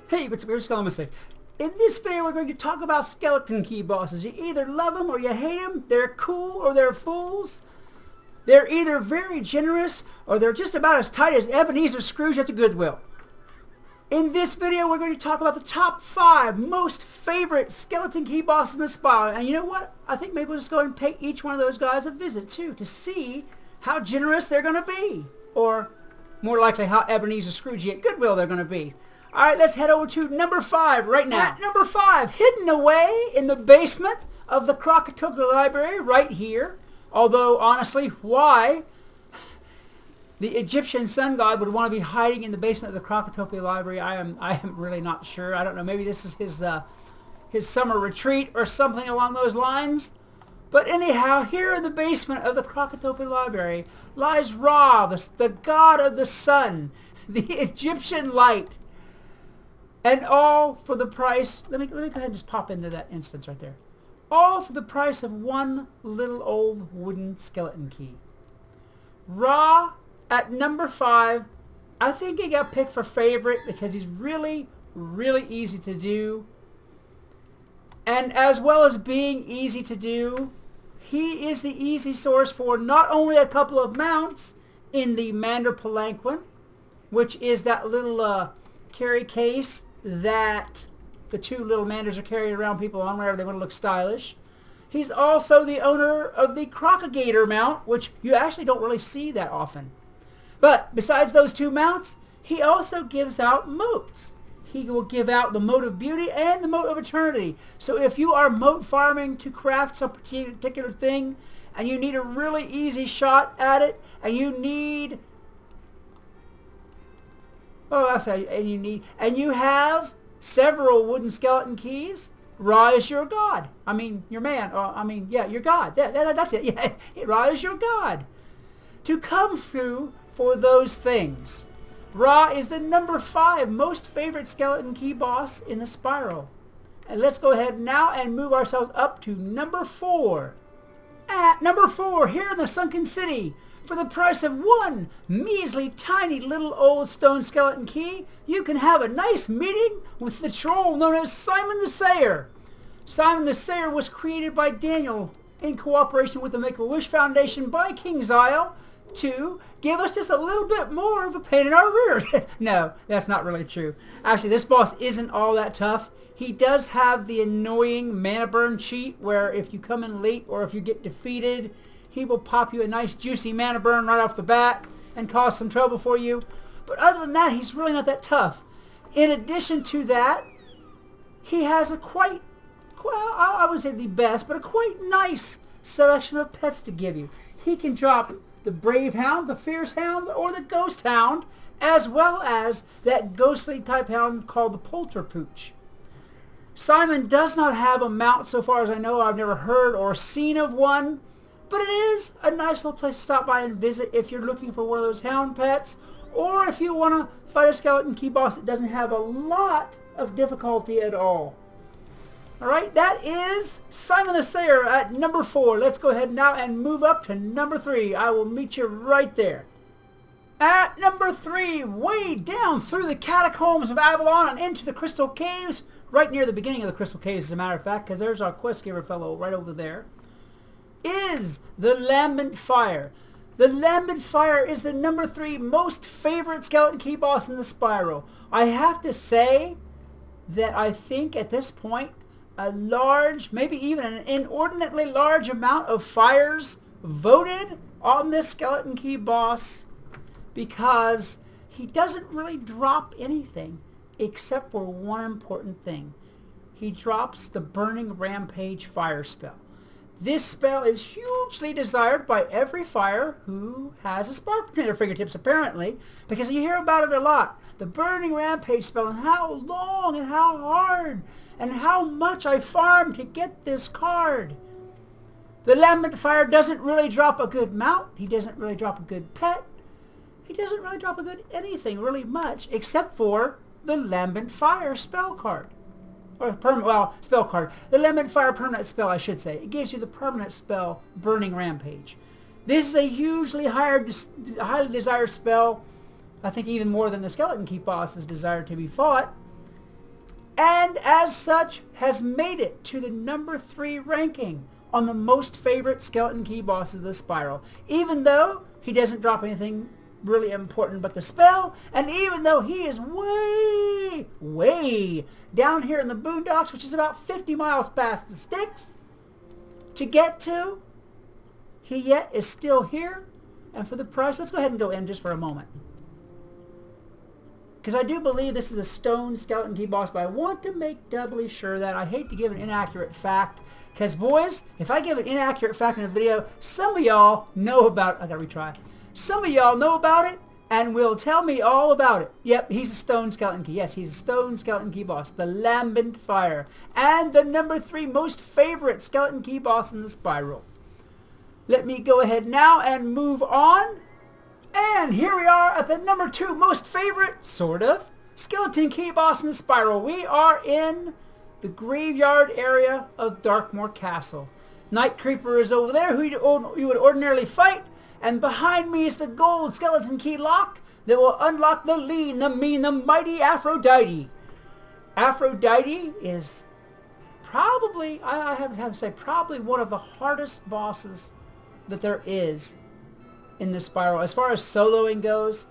Hey, what's up, Skelemystyk. In this video, we're going to talk about skeleton key bosses. You either love them or you hate them. They're cool or they're fools. They're either very generous or they're just about as tight as Ebenezer Scrooge at the Goodwill. In this video, we're going to talk about the top 5 most favorite skeleton key bosses in the spiral. And you know what? I think maybe we'll just go ahead and pay each one of those guys a visit too to see how generous they're going to be. Or more likely how Ebenezer Scrooge at Goodwill they're going to be. Alright, let's head over to number 5 right now. At number 5, hidden away in the basement of the Krakatoa Library right here. Although, honestly, why the Egyptian sun god would want to be hiding in the basement of the Krakatoa Library, I am really not sure. I don't know, maybe this is his summer retreat or something along those lines. But anyhow, here in the basement of the Krakatoa Library lies Ra, the god of the sun, the Egyptian light. And all for the price, let me go ahead and just pop into that instance right there. All for the price of one little old wooden skeleton key. Ra at number 5, I think he got picked for favorite because he's really, really easy to do. And as well as being easy to do, he is the easy source for not only a couple of mounts in the Mander Palanquin, which is that little carry case that the 2 little Manders are carrying around people on whenever they want to look stylish. He's also the owner of the Crocagator mount, which you actually don't really see that often. But besides those 2 mounts, he also gives out motes. He will give out the Mote of Beauty and the Mote of Eternity. So if you are mote farming to craft some particular thing, and you need a really easy shot at it, and you need... and you have several wooden skeleton keys, Ra is your god. I mean, your man. Your god. That's it. Yeah, Ra is your god. To come through for those things. Ra is the number 5 most favorite skeleton key boss in the spiral. And let's go ahead now and move ourselves up to number 4. At number 4, here in the Sunken City, for the price of one measly, tiny little old stone skeleton key, you can have a nice meeting with the troll known as Simon the Sayer. Simon the Sayer was created by Daniel in cooperation with the Make-A-Wish Foundation by King's Isle to give us just a little bit more of a pain in our rear. No, that's not really true. Actually, this boss isn't all that tough. He does have the annoying mana burn cheat where if you come in late or if you get defeated, he will pop you a nice juicy mana burn right off the bat and cause some trouble for you. But other than that, he's really not that tough. In addition to that, he has a quite, well, I wouldn't say the best, but a quite nice selection of pets to give you. He can drop the Brave Hound, the Fierce Hound, or the Ghost Hound, as well as that ghostly type hound called the Polterpooch. Simon does not have a mount so far as I know. I've never heard or seen of one. But it is a nice little place to stop by and visit if you're looking for one of those hound pets, or if you want to fight a skeleton key boss that doesn't have a lot of difficulty at all. Alright, that is Simon the Sayer at number 4. Let's go ahead now and move up to number 3. I will meet you right there. At number 3, way down through the catacombs of Avalon and into the Crystal Caves, right near the beginning of the Crystal Caves as a matter of fact, because there's our quest giver fellow right over there, is the Lambent Fire. The Lambent Fire is the number 3 most favorite skeleton key boss in the spiral. I have to say that I think at this point a large, maybe even an inordinately large amount of fires voted on this skeleton key boss because he doesn't really drop anything except for one important thing. He drops the Burning Rampage fire spell. This spell is hugely desired by every fire who has a spark at their fingertips, apparently, because you hear about it a lot. The Burning Rampage spell, and how long and how hard and how much I farmed to get this card. The Lambent Fire doesn't really drop a good mount. He doesn't really drop a good pet. He doesn't really drop a good anything really much, except for the Lambent Fire spell card. Or spell card. The Lambent Fire permanent spell, I should say. It gives you the permanent spell, Burning Rampage. This is a hugely highly desired spell. I think even more than the Skeleton Key boss is desired to be fought. and as such has made it to the number 3 ranking on the most favorite skeleton key bosses of the spiral, even though he doesn't drop anything really important but the spell, and even though he is way down here in the boondocks, which is about 50 miles past the sticks to get to, he yet is still here. And for the price, let's go ahead and go in just for a moment, because I do believe this is a stone skeleton key boss, but I want to make doubly sure that I hate to give an inaccurate fact, because boys, if I give an inaccurate fact in a video, some of y'all know about it. I gotta retry. Some of y'all know about it and will tell me all about it. Yep, he's a stone skeleton key. Yes, he's a stone skeleton key boss, the Lambent Fire, and the number 3 most favorite skeleton key boss in the spiral. Let me go ahead now and move on. And here we are at the number 2 most favorite, sort of, skeleton key boss in the spiral. We are in the graveyard area of Darkmoor Castle. Night Creeper is over there, who you would ordinarily fight. And behind me is the gold skeleton key lock that will unlock the lean, the mean, the mighty Aphrodite. Aphrodite is probably, I have to say, probably one of the hardest bosses that there is in the spiral. As far as soloing goes,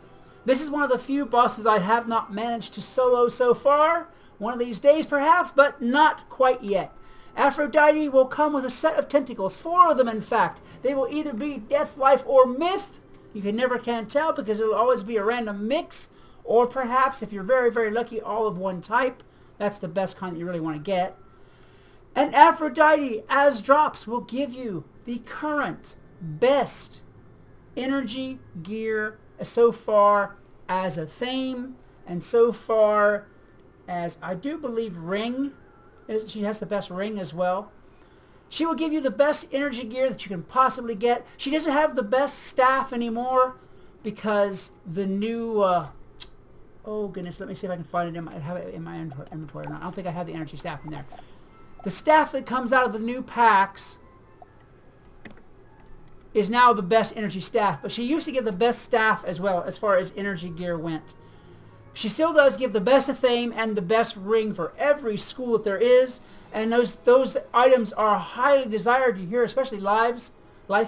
this is one of the few bosses I have not managed to solo so far. One of these days perhaps, but not quite yet. Aphrodite will come with a set of tentacles, 4 of them in fact. They will either be death, life, or myth. You can never tell because it will always be a random mix. Or perhaps, if you're very lucky, all of one type. That's the best kind that you really want to get. And Aphrodite, as drops, will give you the current best energy gear so far as a theme, and so far as I do believe ring. She has the best ring as well. She will give you the best energy gear that you can possibly get. She doesn't have the best staff anymore because the new, oh goodness, let me see if I can find it. I have it in my inventory or not. I don't think I have the energy staff in there. The staff that comes out of the new packs is now the best energy staff, but she used to give the best staff as well as far as energy gear went. She still does give the best of theme and the best ring for every school that there is, and those items are highly desired. You hear, especially live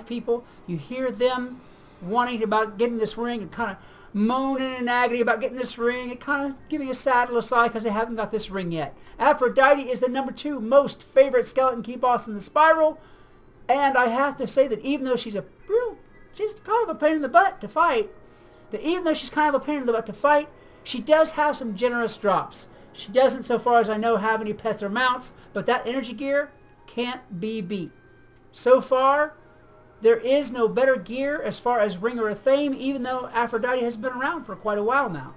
people, you hear them wanting about getting this ring and kind of moaning in agony about getting this ring and kind of giving a sad little sigh because they haven't got this ring yet. Aphrodite is the number 2 most favorite skeleton key boss in the spiral, and I have to say that even though she's kind of a pain in the butt to fight, she does have some generous drops. She doesn't, so far as I know, have any pets or mounts, but that energy gear can't be beat. So far, there is no better gear as far as ring or a theme, even though Aphrodite has been around for quite a while now.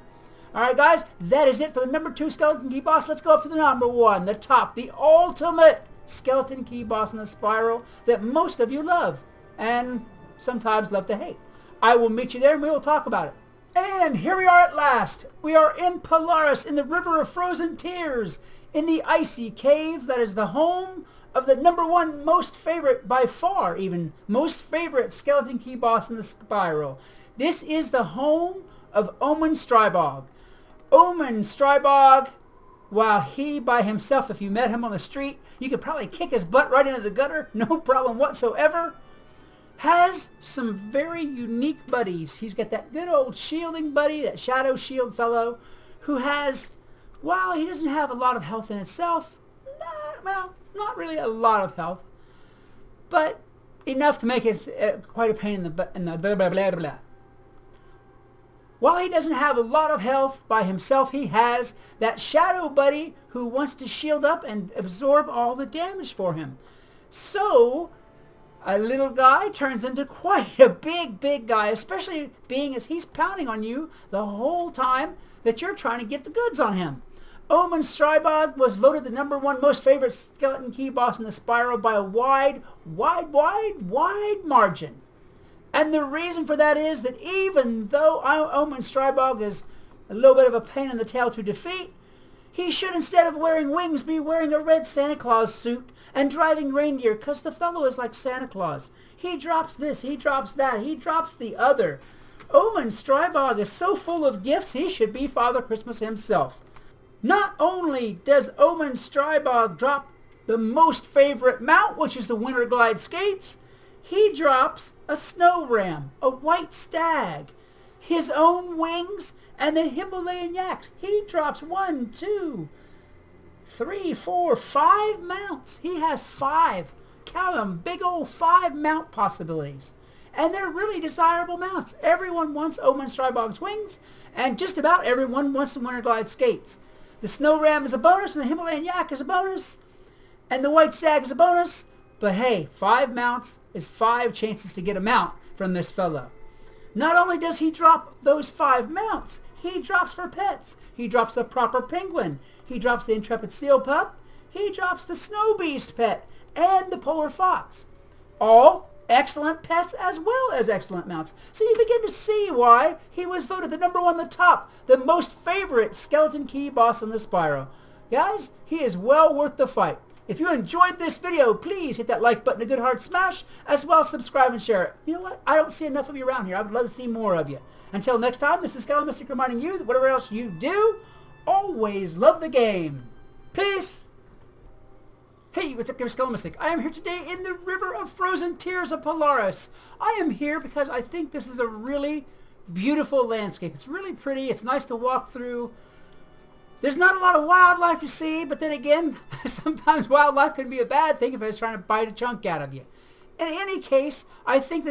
Alright guys, that is it for the number 2 skeleton key boss. Let's go up to the number 1, the top, the ultimate skeleton key boss in the spiral that most of you love, and sometimes love to hate. I will meet you there and we will talk about it. And here we are at last. We are in Polaris, in the River of Frozen Tears, in the icy cave that is the home of the number 1 most favorite, by far even, most favorite skeleton key boss in the spiral. This is the home of Omen Strybog. Omen Strybog, while he by himself, if you met him on the street, you could probably kick his butt right into the gutter, no problem whatsoever, has some very unique buddies. He's got that good old shielding buddy, that shadow shield fellow, who has, well, he doesn't have a lot of health in itself. Not really a lot of health, but enough to make it quite a pain in the butt. While he doesn't have a lot of health by himself, he has that shadow buddy who wants to shield up and absorb all the damage for him. So a little guy turns into quite a big guy, especially being as he's pounding on you the whole time that you're trying to get the goods on him. Omen Strybog was voted the number 1 most favorite skeleton key boss in the spiral by a wide margin. And the reason for that is that even though Omen Strybog is a little bit of a pain in the tail to defeat, he should, instead of wearing wings, be wearing a red Santa Claus suit and driving reindeer, because the fellow is like Santa Claus. He drops this, he drops that, he drops the other. Omen Strybog is so full of gifts, he should be Father Christmas himself. Not only does Omen Strybog drop the most favorite mount, which is the Winter Glide Skates, he drops a snow ram, a white stag, his own wings, and the Himalayan yaks. He drops 1, 2, 3, 4, 5 mounts. He has 5. Count them, big old 5 mount possibilities. And they're really desirable mounts. Everyone wants Omen Strybog's wings, and just about everyone wants the Winter Glide Skates. The snow ram is a bonus, and the Himalayan yak is a bonus, and the white stag is a bonus. But hey, 5 mounts is 5 chances to get a mount from this fellow. Not only does he drop those 5 mounts, he drops for pets. He drops the proper penguin. He drops the intrepid seal pup. He drops the snow beast pet and the polar fox. All excellent pets as well as excellent mounts. So you begin to see why he was voted the #1, the top, the most favorite skeleton key boss in the Spyro. Guys, he is well worth the fight. If you enjoyed this video, please hit that like button, a good hard smash, as well as subscribe and share it. You know what? I don't see enough of you around here. I would love to see more of you. Until next time, this is Skelemystyk reminding you that whatever else you do, always love the game. Peace! Hey, what's up, Skelemystyk? I am here today in the river of frozen tears of Polaris. I am here because I think this is a really beautiful landscape. It's really pretty. It's nice to walk through. There's not a lot of wildlife to see, but then again, sometimes wildlife can be a bad thing if it's trying to bite a chunk out of you. In any case, I think that